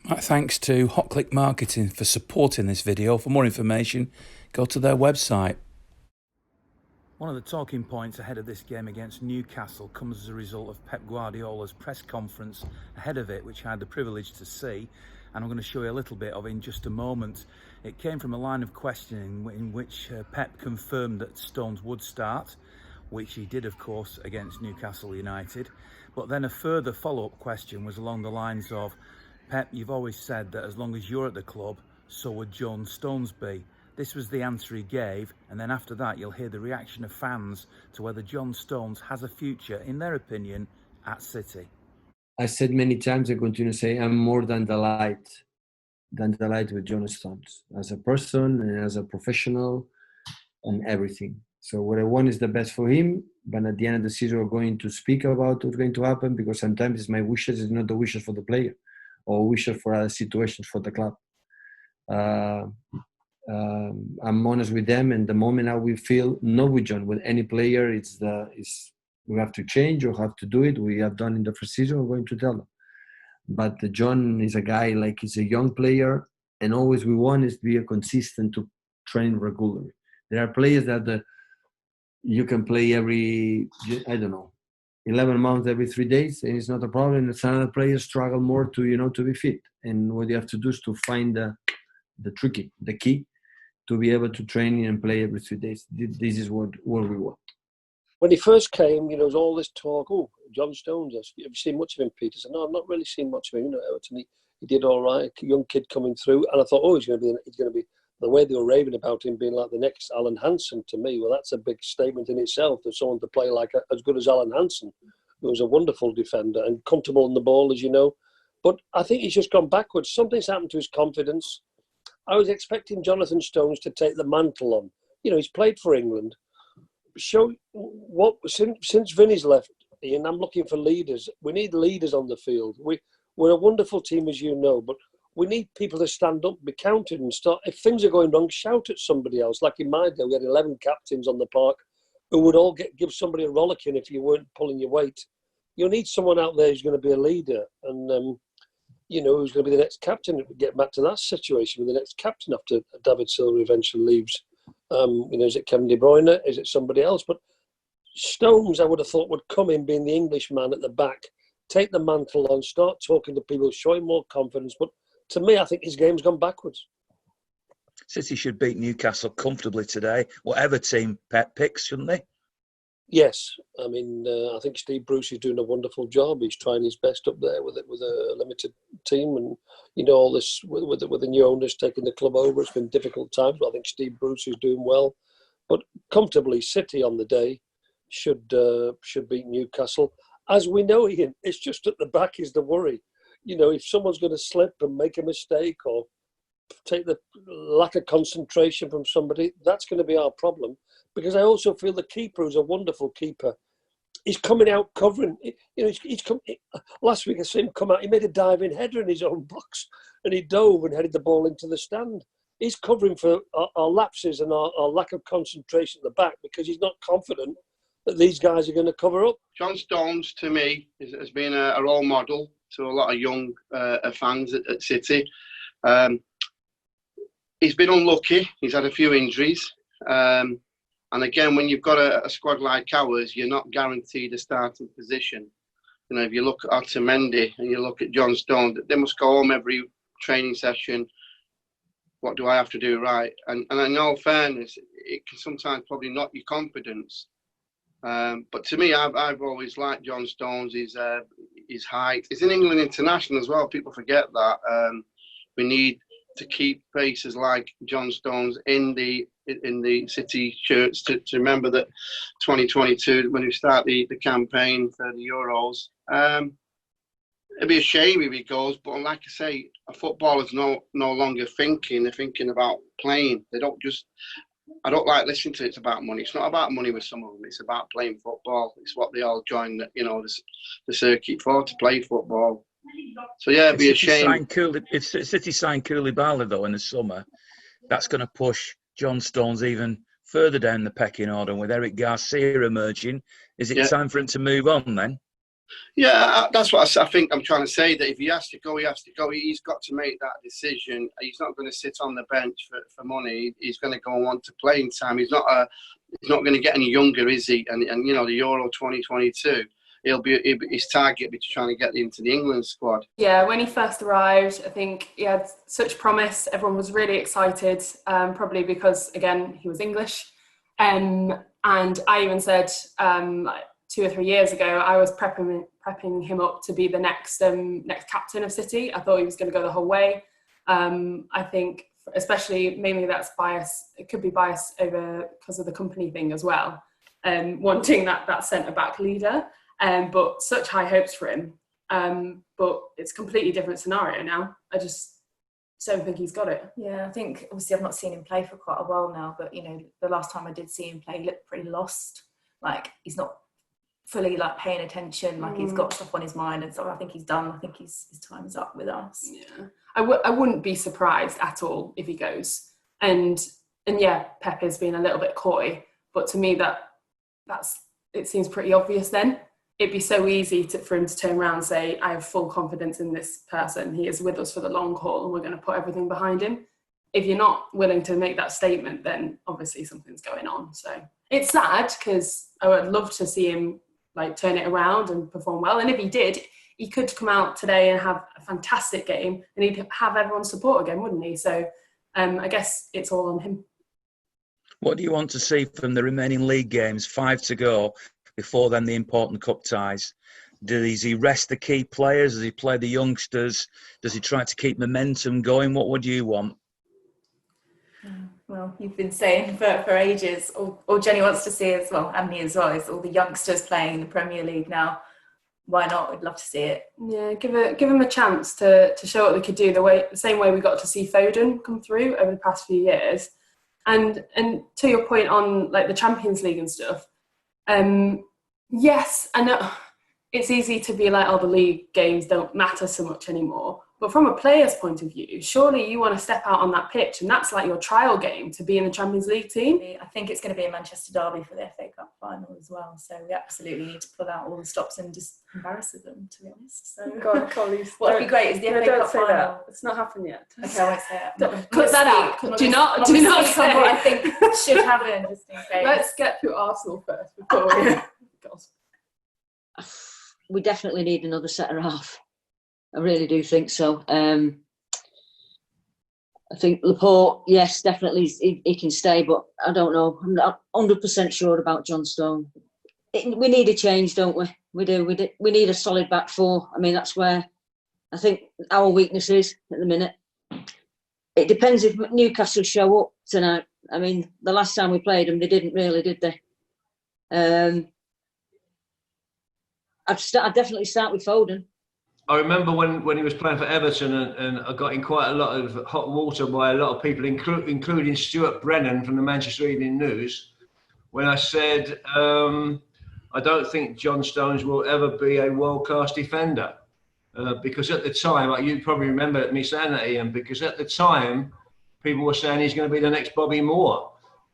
Right, thanks to Hotclickmarketing for supporting this video. For more information, go to their website. One of the talking points ahead of this game against Newcastle comes as a result of Pep Guardiola's press conference ahead of it, which I had the privilege to see, and I'm going to show you a little bit of it in just a moment. It came from a line of questioning in which Pep confirmed that Stones would start, which he did, of course, against Newcastle United. But then a further follow-up question was along the lines of, Pep, you've always said that as long as you're at the club, so would John Stones be. This was the answer he gave, and then after that you'll hear the reaction of fans to whether John Stones has a future, in their opinion, at City. I said many times, I continue to say, I'm more than delighted with John Stones as a person and as a professional and everything. So what I want is the best for him, but at the end of the season we're going to speak about what's going to happen, because sometimes it's my wishes, it's not the wishes for the player or wishes for other situations for the club. I'm honest with them, and the moment I will feel not with John, with any player, we have to change or have to do it. We have done in the first season, we're going to tell them. But John is a guy, like, he's a young player, and always we want is to be a consistent to train regularly. There are players that you can play every, 11 months, every 3 days, and it's not a problem. And some other players struggle more to be fit. And what you have to do is to find the key to be able to train and play every 3 days. This is what we want. When he first came, there was all this talk, John Stones, have you seen much of him, Peter? I said, no, I've not really seen much of him. Everton, he did all right, a young kid coming through. And I thought, he's going to be, the way they were raving about him being like the next Alan Hansen to me, well, that's a big statement in itself, for someone to play like as good as Alan Hansen, who was a wonderful defender and comfortable on the ball, as you know. But I think he's just gone backwards. Something's happened to his confidence. I was expecting Jonathan Stones to take the mantle on. He's played for England. Since Vinny's left, Ian, I'm looking for leaders. We need leaders on the field. We're a wonderful team, as you know, but we need people to stand up, be counted, and start. If things are going wrong, shout at somebody else. Like in my day, we had 11 captains on the park who would all give somebody a rollicking if you weren't pulling your weight. You need someone out there who's going to be a leader, and who's going to be the next captain. Get back to that situation with the next captain after David Silva eventually leaves. Is it Kevin De Bruyne? Is it somebody else? But Stones, I would have thought, would come in being the Englishman at the back, take the mantle on, start talking to people, showing more confidence. But to me, I think his game's gone backwards. City should beat Newcastle comfortably today, whatever team Pep picks, shouldn't they? Yes, I think Steve Bruce is doing a wonderful job. He's trying his best up there with a limited team, and all this with the new owners taking the club over. It's been difficult times, but I think Steve Bruce is doing well. But comfortably, City on the day should beat Newcastle. As we know, Ian, it's just at the back is the worry. If someone's going to slip and make a mistake or take the lack of concentration from somebody, that's going to be our problem. Because I also feel the keeper, who's a wonderful keeper, he's coming out covering. Last week I saw him come out. He made a diving header in his own box, and he dove and headed the ball into the stand. He's covering for our lapses and our lack of concentration at the back, because he's not confident that these guys are going to cover up. John Stones, to me, has been a role model to a lot of young fans at City. He's been unlucky. He's had a few injuries. And again, when you've got a squad like ours, you're not guaranteed a starting position. If you look at Otamendi and you look at John Stones, they must go home every training session. What do I have to do right? And in all fairness, it can sometimes probably knock your confidence. But to me, I've always liked John Stones, his height. He's an England international as well. People forget that. We need to keep faces like John Stones in the City shirts to remember that 2022, when we start the campaign for the Euros, it'd be a shame if he goes. But like I say, a footballer's no longer thinking. They're thinking about playing. They don't just. I don't like listening to it's about money. It's not about money with some of them. It's about playing football. It's what they all join the circuit for, to play football. So yeah, it'd be a shame. If City sign Koulibaly though in the summer, that's going to push John Stones even further down the pecking order. With Eric Garcia emerging, is it time for him to move on then? Yeah, that's what I think I'm trying to say, that if he has to go, he has to go. He's got to make that decision. He's not going to sit on the bench for money. He's going to go and want to play in time. He's not going to get any younger, is he? And you know, the Euro 2022, his target will be trying to get into the England squad. Yeah, when he first arrived, I think he had such promise. Everyone was really excited, probably because, again, he was English. And I even said, like 2 or 3 years ago, I was prepping him up to be the next captain of City. I thought he was going to go the whole way. I think, especially, mainly that's bias. It could be bias over because of the company thing as well, wanting that centre-back leader. But such high hopes for him. But it's a completely different scenario now. I just don't think he's got it. Yeah, I think, obviously, I've not seen him play for quite a while now, but, you know, the last time I did see him play, he looked pretty lost. Like, he's not fully, like, paying attention, like, he's got stuff on his mind, and so I think he's done. I think his time's up with us. Yeah. I wouldn't be surprised at all if he goes. And yeah, Pep has been a little bit coy, but to me, it seems pretty obvious then. It'd be so easy for him to turn around and say, I have full confidence in this person. He is with us for the long haul and we're going to put everything behind him. If you're not willing to make that statement, then obviously something's going on. So it's sad because I would love to see him like turn it around and perform well. And if he did, he could come out today and have a fantastic game and he'd have everyone's support again, wouldn't he? So I guess it's all on him. What do you want to see from the remaining league games? 5 to go. Before then, the important cup ties. Does he rest the key players? Does he play the youngsters? Does he try to keep momentum going? What would you want? Well, you've been saying for ages, all Jenny wants to see as well, and me as well, is all the youngsters playing in the Premier League now. Why not? We'd love to see it. Yeah, give him a chance to show what they could do. The same way we got to see Foden come through over the past few years. And to your point on like the Champions League and stuff. Yes, I know it's easy to be like, oh, the league games don't matter so much anymore. But from a player's point of view, surely you want to step out on that pitch and that's like your trial game to be in the Champions League team. I think it's going to be a Manchester derby for the FA Cup final as well. So we absolutely need to pull out all the stops and just embarrass them, to be honest. So God, Collies. what would be great is the FA Cup final. That. It's not happened yet. Okay, I won't say that. Cut that out. Do not say what I think should happen, just in case. Let's get through Arsenal first before we... We definitely need another centre half. I really do think so. I think Laporte, yes, definitely he can stay, but I don't know. I'm not 100% sure about John Stone. We need a change, don't we? We do. We need a solid back four. I mean, that's where I think our weakness is at the minute. It depends if Newcastle show up tonight. I mean, the last time we played them, they didn't really, did they? I'd definitely start with Foden. I remember when he was playing for Everton and I got in quite a lot of hot water by a lot of people, including Stuart Brennan from the Manchester Evening News, when I said, I don't think John Stones will ever be a world-class defender. Because at the time, you probably remember me saying that, Ian, because at the time, people were saying he's going to be the next Bobby Moore.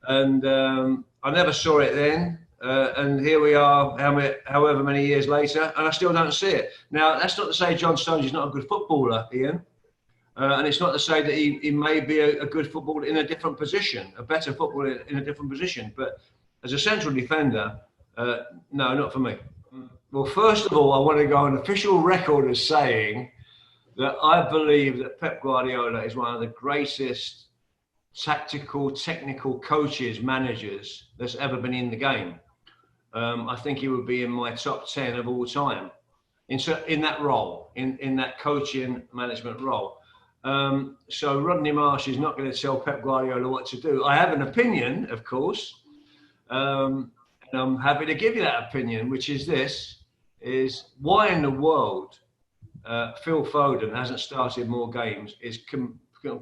And I never saw it then. And here we are, however many years later, and I still don't see it. Now, that's not to say John Stones is not a good footballer, Ian. And it's not to say that he may be a good footballer in a different position, a better footballer in a different position. But as a central defender, no, not for me. Well, first of all, I want to go on official record as saying that I believe that Pep Guardiola is one of the greatest tactical, technical coaches, managers that's ever been in the game. I think he would be in my top 10 of all time in that role, in that coaching management role. So Rodney Marsh is not going to tell Pep Guardiola what to do. I have an opinion, of course, and I'm happy to give you that opinion, which is this, is why in the world Phil Foden hasn't started more games is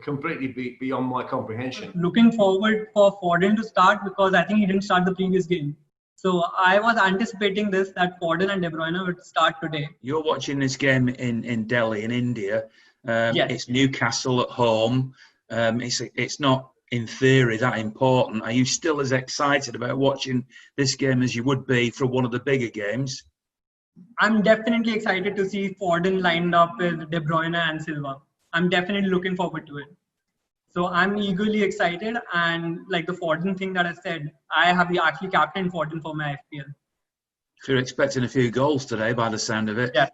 completely beyond my comprehension. Looking forward for Foden to start because I think he didn't start the previous game. So I was anticipating that Foden and De Bruyne would start today. You're watching this game in Delhi, in India. Yes. It's Newcastle at home. It's not, in theory, that important. Are you still as excited about watching this game as you would be for one of the bigger games? I'm definitely excited to see Foden lined up with De Bruyne and Silva. I'm definitely looking forward to it. So I'm eagerly excited, and like the Foden thing that I said, I have actually captained Foden for my FPL. So you're expecting a few goals today by the sound of it. Yeah.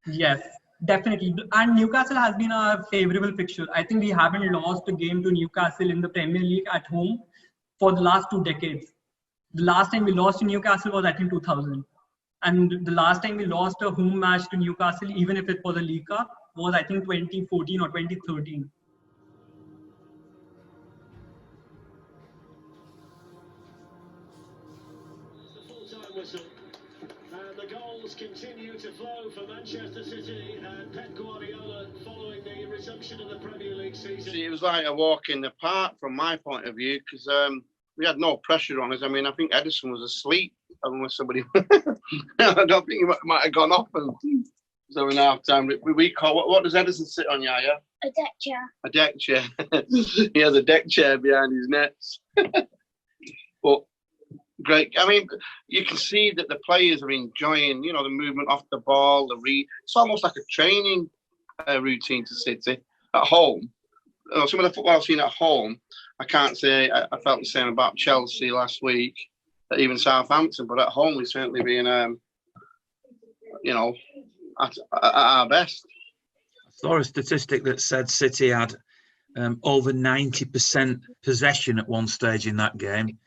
Yes, definitely. And Newcastle has been a favourable fixture. I think we haven't lost a game to Newcastle in the Premier League at home for the last 2 decades. The last time we lost to Newcastle was, I think, 2000. And the last time we lost a home match to Newcastle, even if it was a League Cup, was, I think, 2014 or 2013. The full-time whistle. And the goals continue to flow for Manchester City and Pep Guardiola following the resumption of the Premier League season. It was like a walk in the park from my point of view, because we had no pressure on us. I mean, I think Edison was asleep unless somebody. I don't think he might have gone off and so in half time. We call what does Edison sit on, Yaya? A deck chair. A deck chair. He has a deck chair behind his nets. But great. I mean, you can see that the players are enjoying, the movement off the ball, it's almost like a training routine to City at home. Some of the football I've seen at home, I can't say I felt the same about Chelsea last week, even Southampton, but at home we've certainly been, at our best. I saw a statistic that said City had over 90% possession at one stage in that game.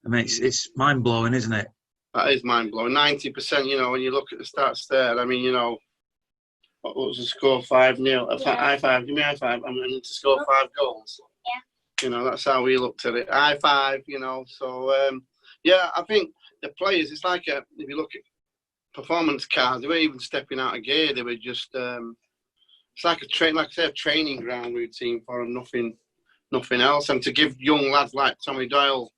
I mean, it's mind-blowing, isn't it? That is mind-blowing. 90%, when you look at the stats there, I mean, what was the score? 5-0. High five. Give me a high five. I'm going to score 5 goals. Yeah. That's how we looked at it. High five, So, I think the players, it's like if you look at performance cars, they weren't even stepping out of gear. They were just, it's like a training ground routine for them, nothing else. And to give young lads like Tommy Doyle,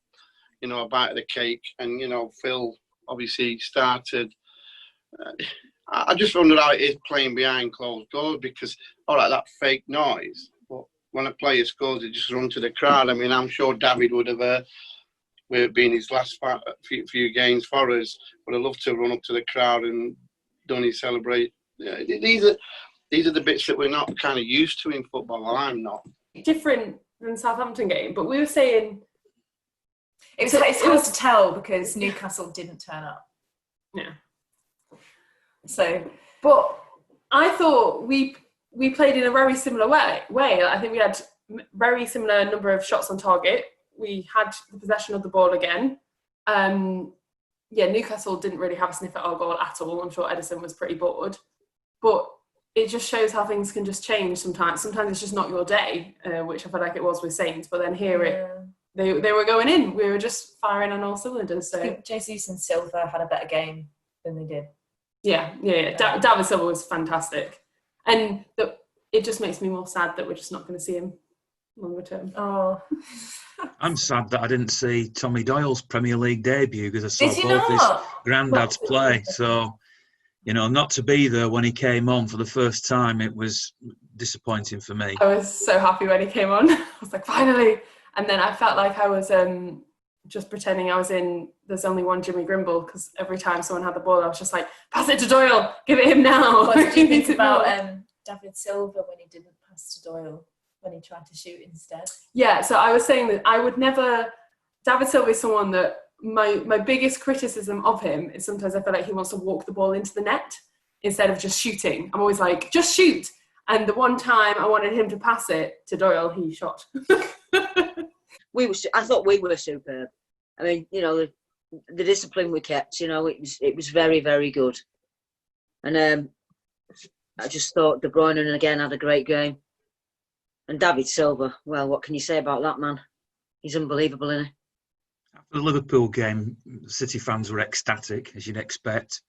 a bite of the cake, and, Phil obviously started. I just wonder how it is playing behind closed doors, because, all right, that fake noise, but when a player scores, they just run to the crowd. I mean, I'm sure David would have, been his last few games for us, would have loved to run up to the crowd and done his celebrate. These are the bits that we're not kind of used to in football. Well, I'm not. Different than Southampton game, but we were saying it's hard to tell because Newcastle didn't turn up. Yeah. So, but I thought we played in a very similar way. I think we had very similar number of shots on target. We had the possession of the ball again. Newcastle didn't really have a sniff at our goal at all. I'm sure Edison was pretty bored. But it just shows how things can just change sometimes. Sometimes it's just not your day, which I feel like it was with Saints. But then they were going in. We were just firing on all cylinders. So I think Jesus and Silva had a better game than they did. Yeah. David Silva was fantastic. And it just makes me more sad that we're just not going to see him longer term. Oh. I'm sad that I didn't see Tommy Doyle's Premier League debut, because I saw Did you both his not? granddads play. So, not to be there when he came on for the first time, it was disappointing for me. I was so happy when he came on. I was like, finally. And then I felt like I was just pretending I was in There's Only One Jimmy Grimble, because every time someone had the ball, I was just like, pass it to Doyle, give it him now. What did you think about David Silva when he didn't pass to Doyle, when he tried to shoot instead? Yeah, so I was saying that I would never... David Silva is someone that my biggest criticism of him is sometimes I feel like he wants to walk the ball into the net instead of just shooting. I'm always like, just shoot. And the one time I wanted him to pass it to Doyle, he shot. I thought we were superb. I mean, the discipline we kept, it was very, very good. And I just thought De Bruyne again had a great game. And David Silva, well, what can you say about that man? He's unbelievable, isn't he? After the Liverpool game, City fans were ecstatic, as you'd expect.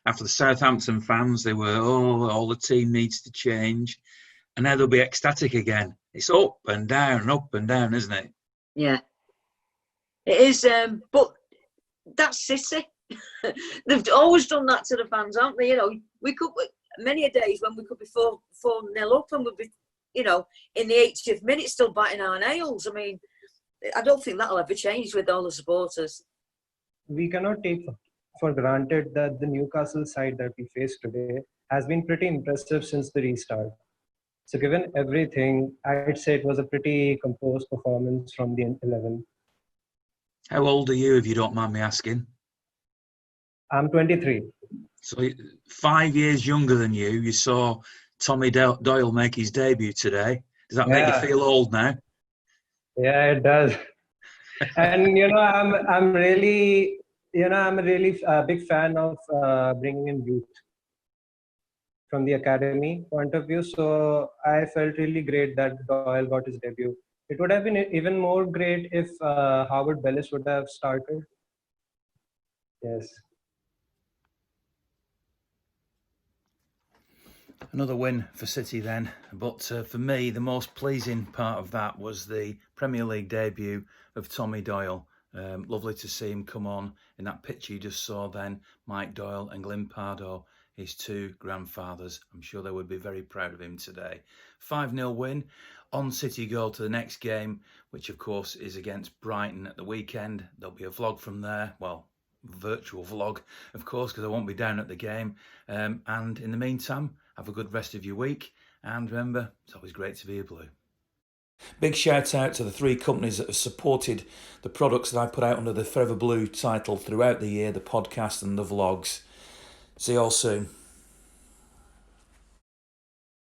After the Southampton fans, they were, all the team needs to change. And now they'll be ecstatic again. It's up and down, isn't it? Yeah. It is, but that's City. They've always done that to the fans, haven't they? We could, many a days when we could be 4-0 up and we'd be, in the 80th minute still biting our nails. I mean, I don't think that'll ever change with all the supporters. We cannot take for granted that the Newcastle side that we face today has been pretty impressive since the restart. So given everything, I'd say it was a pretty composed performance from the 11. How old are you, if you don't mind me asking? I'm 23. So 5 years younger than you. You saw Tommy Doyle make his debut today. Does that make you feel old now? Yeah, it does. And I'm really I'm a really big fan of bringing in youth from the academy point of view. So I felt really great that Doyle got his debut. It would have been even more great if Howard Bellis would have started. Yes. Another win for City then, but for me the most pleasing part of that was the Premier League debut of Tommy Doyle. Lovely to see him come on in that picture you just saw then. Mike Doyle and Glyn Pardoe, his two grandfathers. I'm sure they would be very proud of him today. 5-0 win. On City go to the next game, which of course is against Brighton at the weekend. There'll be a vlog from there. Well, virtual vlog, of course, because I won't be down at the game. And in the meantime, have a good rest of your week. And remember, it's always great to be a Blue. Big shout out to the 3 companies that have supported the products that I put out under the Forever Blue title throughout the year, the podcast and the vlogs. See you all soon.